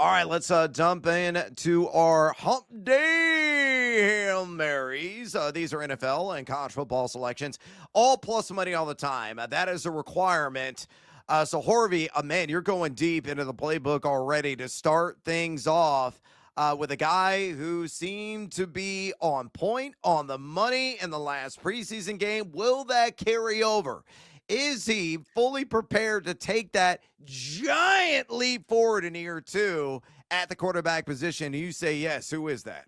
All right, let's jump in to our Hump Day Hail Marys. These are NFL and college football selections, all plus money all the time. That is a requirement. So, Harvey, man, you're going deep into the playbook already to start things off with a guy who seemed to be on point, on the money in the last preseason game. Will that carry over? Is he fully prepared to take that giant leap forward in year two at the quarterback position? You say yes. Who is that?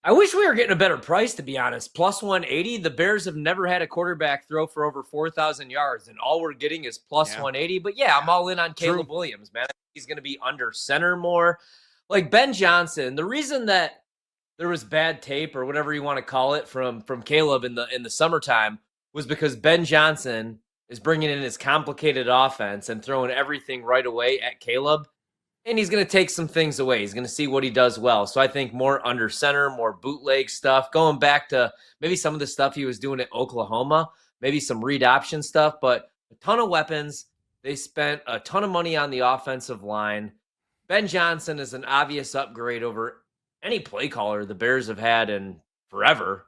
I wish we were getting a better price, to be honest. Plus 180. The Bears have never had a quarterback throw for over 4,000 yards, and all we're getting is plus 180. But yeah, I'm all in on Caleb Williams, man. I think he's going to be under center more. Like Ben Johnson, the reason that there was bad tape or whatever you want to call it from Caleb in the summertime was because Ben Johnson is bringing in his complicated offense and throwing everything right away at Caleb. And he's going to take some things away. He's going to see what he does well. So I think more under center, more bootleg stuff, going back to maybe some of the stuff he was doing at Oklahoma, maybe some read option stuff, but a ton of weapons. They spent a ton of money on the offensive line. Ben Johnson is an obvious upgrade over any play caller the Bears have had in forever.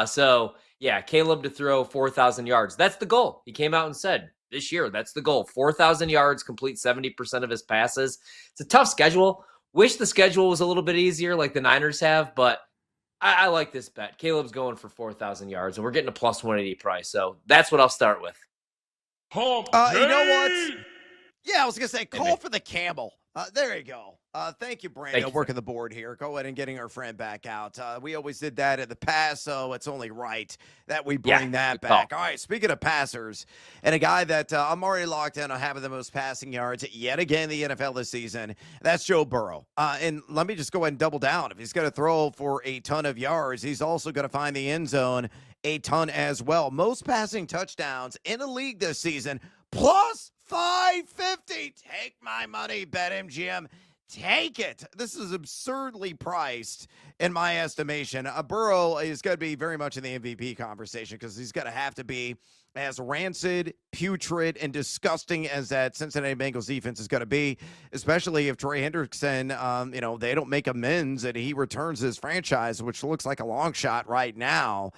So yeah, Caleb to throw 4,000 yards. That's the goal. He came out and said this year, that's the goal. 4,000 yards, complete 70% of his passes. It's a tough schedule. Wish the schedule was a little bit easier like the Niners have, but I like this bet. Caleb's going for 4,000 yards, and we're getting a plus 180 price. So that's what I'll start with. You know what? Yeah, I was going to say, call for the camel. There you go. Thank you, Brando, working the board here. Go ahead and getting our friend back out. We always did that in the past, so it's only right that we bring that back. All right, speaking of passers, and a guy that I'm already locked in on having the most passing yards yet again in the NFL this season, that's Joe Burrow. And let me just go ahead and double down. If he's going to throw for a ton of yards, he's also going to find the end zone a ton as well. Most passing touchdowns in the league this season, plus 550. Take my money, BetMGM. Take it. This is absurdly priced in my estimation. Burrow is going to be very much in the MVP conversation because he's going to have to be as rancid, putrid, and disgusting as that Cincinnati Bengals defense is going to be, especially if Trey Hendrickson, they don't make amends and he returns his franchise, which looks like a long shot right now.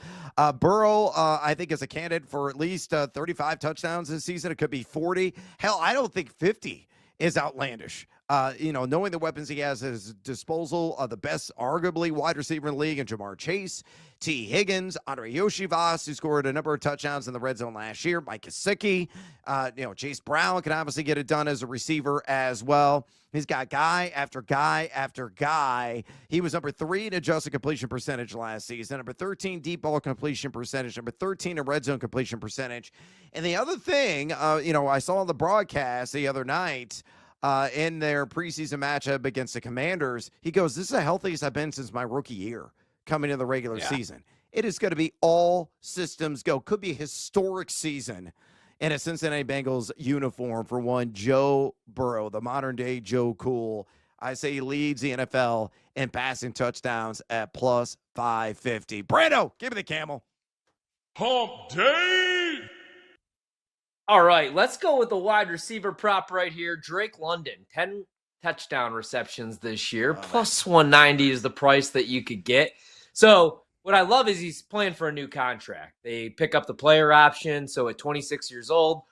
Burrow, I think, is a candidate for at least 35 touchdowns this season. It could be 40. Hell, I don't think 50 is outlandish. Knowing the weapons he has at his disposal, the best, arguably, wide receiver in the league, and Jamar Chase, T. Higgins, Andre Yoshivas, who scored a number of touchdowns in the red zone last year, Mike Gesicki, Chase Brown can obviously get it done as a receiver as well. He's got guy after guy after guy. He was number 3 in adjusted completion percentage last season, number 13 deep ball completion percentage, number 13 in red zone completion percentage. And the other thing, I saw on the broadcast the other night, in their preseason matchup against the Commanders, he goes, this is the healthiest I've been since my rookie year coming into the regular season. It is going to be all systems go. Could be a historic season in a Cincinnati Bengals uniform for one Joe Burrow, the modern-day Joe Cool. I say he leads the NFL in passing touchdowns at plus 550. Brando, give me the camel. Hump Day! All right, let's go with the wide receiver prop right here. Drake London, 10 touchdown receptions this year. Plus 190 is the price that you could get. So what I love is he's playing for a new contract. They pick up the player option. So at 26 years old,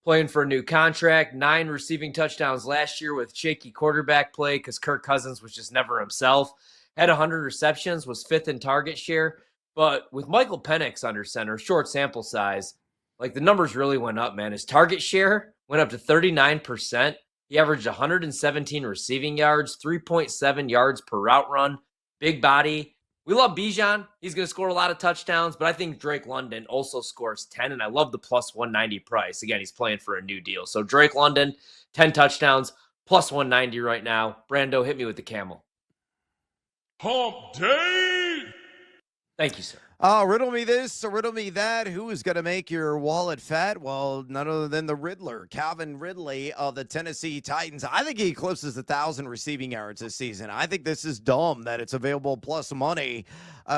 playing for a new contract, 9 receiving touchdowns last year with shaky quarterback play because Kirk Cousins was just never himself. Had 100 receptions, was 5th in target share. But with Michael Penix under center, short sample size, like the numbers really went up, man. His target share went up to 39%. He averaged 117 receiving yards, 3.7 yards per route run, big body. We love Bijan. He's going to score a lot of touchdowns, but I think Drake London also scores 10, and I love the plus 190 price. Again, he's playing for a new deal. So Drake London, 10 touchdowns, plus 190 right now. Brando, hit me with the camel. Hump Day! Thank you, sir. Riddle me this, or riddle me that. Who is going to make your wallet fat? Well, none other than the Riddler, Calvin Ridley of the Tennessee Titans. I think he eclipses 1,000 receiving yards this season. I think this is dumb that it's available plus money.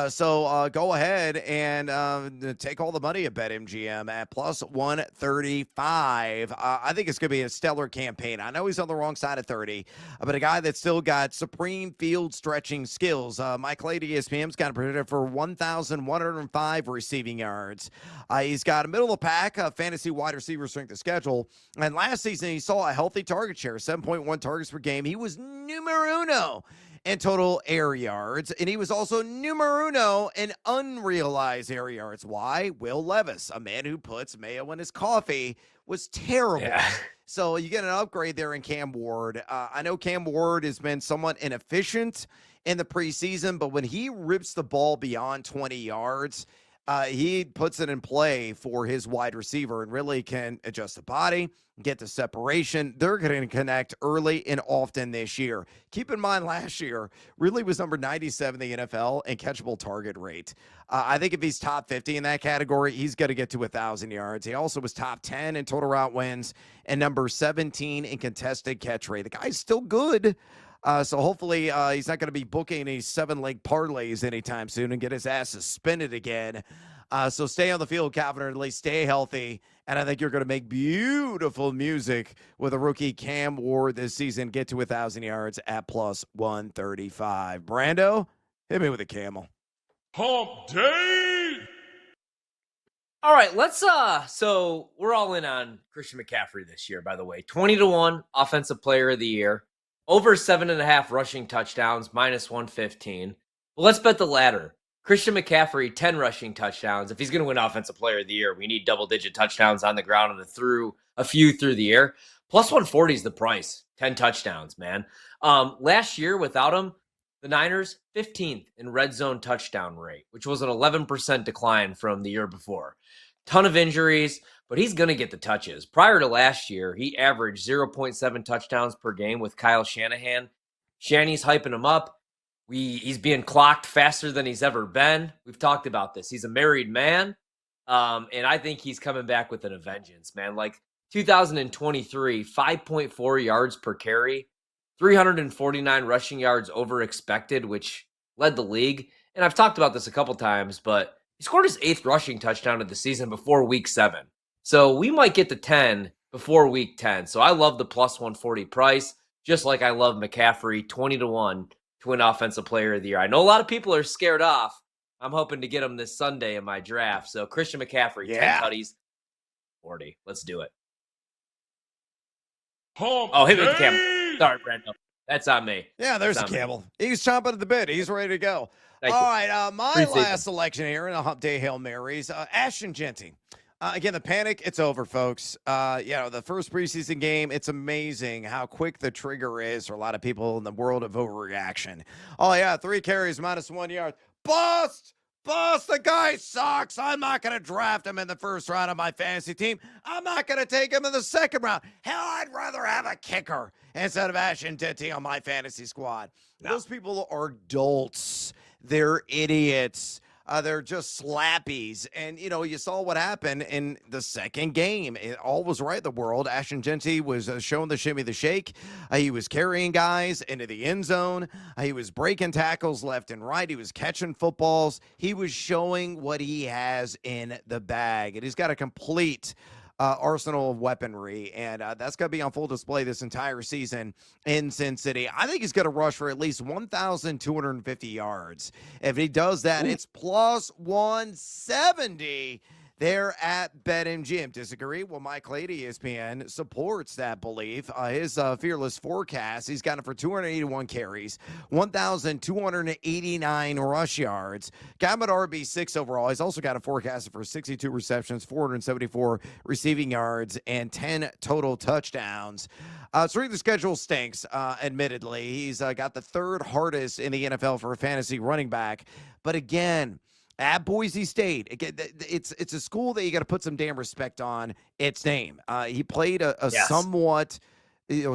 So go ahead and take all the money at BetMGM at plus 135. I think it's going to be a stellar campaign. I know he's on the wrong side of 30, but a guy that's still got supreme field stretching skills. Mike Lady, ESPN's got him predicted for 1,105 receiving yards. He's got a middle of the pack fantasy wide receiver strength of schedule. And last season, he saw a healthy target share, 7.1 targets per game. He was numero uno in total air yards, and he was also numero uno in unrealized air yards. Why? Will Levis, a man who puts mayo in his coffee, was terrible. Yeah. So you get an upgrade there in Cam Ward. I know Cam Ward has been somewhat inefficient in the preseason, but when he rips the ball beyond 20 yards, he puts it in play for his wide receiver and really can adjust the body, get the separation. They're going to connect early and often this year. Keep in mind, last year really was number 97 in the NFL in catchable target rate. I think if he's top 50 in that category, he's going to get to 1,000 yards. He also was top 10 in total route wins and number 17 in contested catch rate. The guy's still good. So hopefully he's not going to be booking any 7-leg parlays anytime soon and get his ass suspended again. So stay on the field, Calvin Ridley. Stay healthy. And I think you're going to make beautiful music with a rookie Cam Ward this season. Get to 1,000 yards at plus 135. Brando, hit me with a camel. Hump Day! All right, let's so we're all in on Christian McCaffrey this year, by the way. 20-1 offensive player of the year. Over 7.5 rushing touchdowns, minus 115. Well, let's bet the latter. Christian McCaffrey, 10 rushing touchdowns. If he's going to win offensive player of the year, we need double-digit touchdowns on the ground and a few through the air. Plus 140 is the price. 10 touchdowns, man. Last year, without him, the Niners, 15th in red zone touchdown rate, which was an 11% decline from the year before. Ton of injuries, but he's going to get the touches. Prior to last year, he averaged 0.7 touchdowns per game with Kyle Shanahan. Shanny's hyping him up. He's being clocked faster than he's ever been. We've talked about this. He's a married man, and I think he's coming back with a vengeance, man. Like 2023, 5.4 yards per carry, 349 rushing yards over expected, which led the league. And I've talked about this a couple times, but he scored his 8th rushing touchdown of the season before week 7. So we might get to 10 before week 10. So I love the plus 140 price, just like I love McCaffrey, 20-1 to win offensive player of the year. I know a lot of people are scared off. I'm hoping to get him this Sunday in my draft. So Christian McCaffrey, 10 tutties, 40. Let's do it. Hit me with the camel. Sorry, Brando. That's on me. Yeah, there's the camel. He's chomping at the bit. He's ready to go. All right, my last selection here in the Hump Day Hail Marys, Ashton Jeanty. Again, the panic, it's over, folks. The first preseason game, it's amazing how quick the trigger is for a lot of people in the world of overreaction. 3 carries, minus 1 yard. Bust! The guy sucks. I'm not going to draft him in the first round of my fantasy team. I'm not going to take him in the second round. Hell, I'd rather have a kicker instead of Ashton Jeanty on my fantasy squad. No. Those people are dolts. They're idiots. They're just slappies. And, you saw what happened in the second game. All was right in the world. Ashton Jeanty was showing the shimmy, the shake. He was carrying guys into the end zone. He was breaking tackles left and right. He was catching footballs. He was showing what he has in the bag. And he's got a complete arsenal of weaponry, and that's going to be on full display this entire season in Sin City. I think he's going to rush for at least 1,250 yards. If he does that, it's plus 170 there at BetMGM. Disagree? Well, Mike Lady, ESPN, supports that belief. His fearless forecast, he's got it for 281 carries, 1,289 rush yards. Got him at RB6 overall. He's also got a forecast for 62 receptions, 474 receiving yards, and 10 total touchdowns. Strength of schedule stinks, admittedly. He's got the 3rd hardest in the NFL for a fantasy running back. But again, at Boise State, it's a school that you got to put some damn respect on its name. He played a somewhat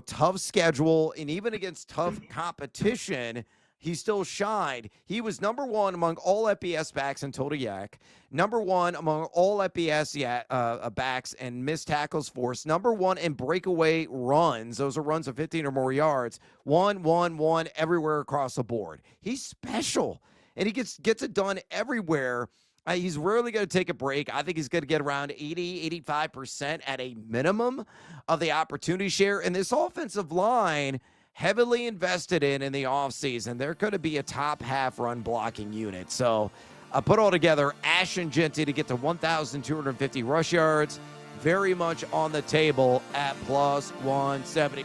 tough schedule, and even against tough competition, he still shined. He was number one among all FBS backs in total yak, number one among all FBS backs and missed tackles forced, number one in breakaway runs. Those are runs of 15 or more yards. One everywhere across the board. He's special, and he gets it done everywhere. He's rarely going to take a break. I think he's going to get around 80, 85% at a minimum of the opportunity share. And this offensive line, heavily invested in the offseason, they're going to be a top half run blocking unit. So put all together, Ashton Jeanty to get to 1,250 rush yards, very much on the table at plus 170.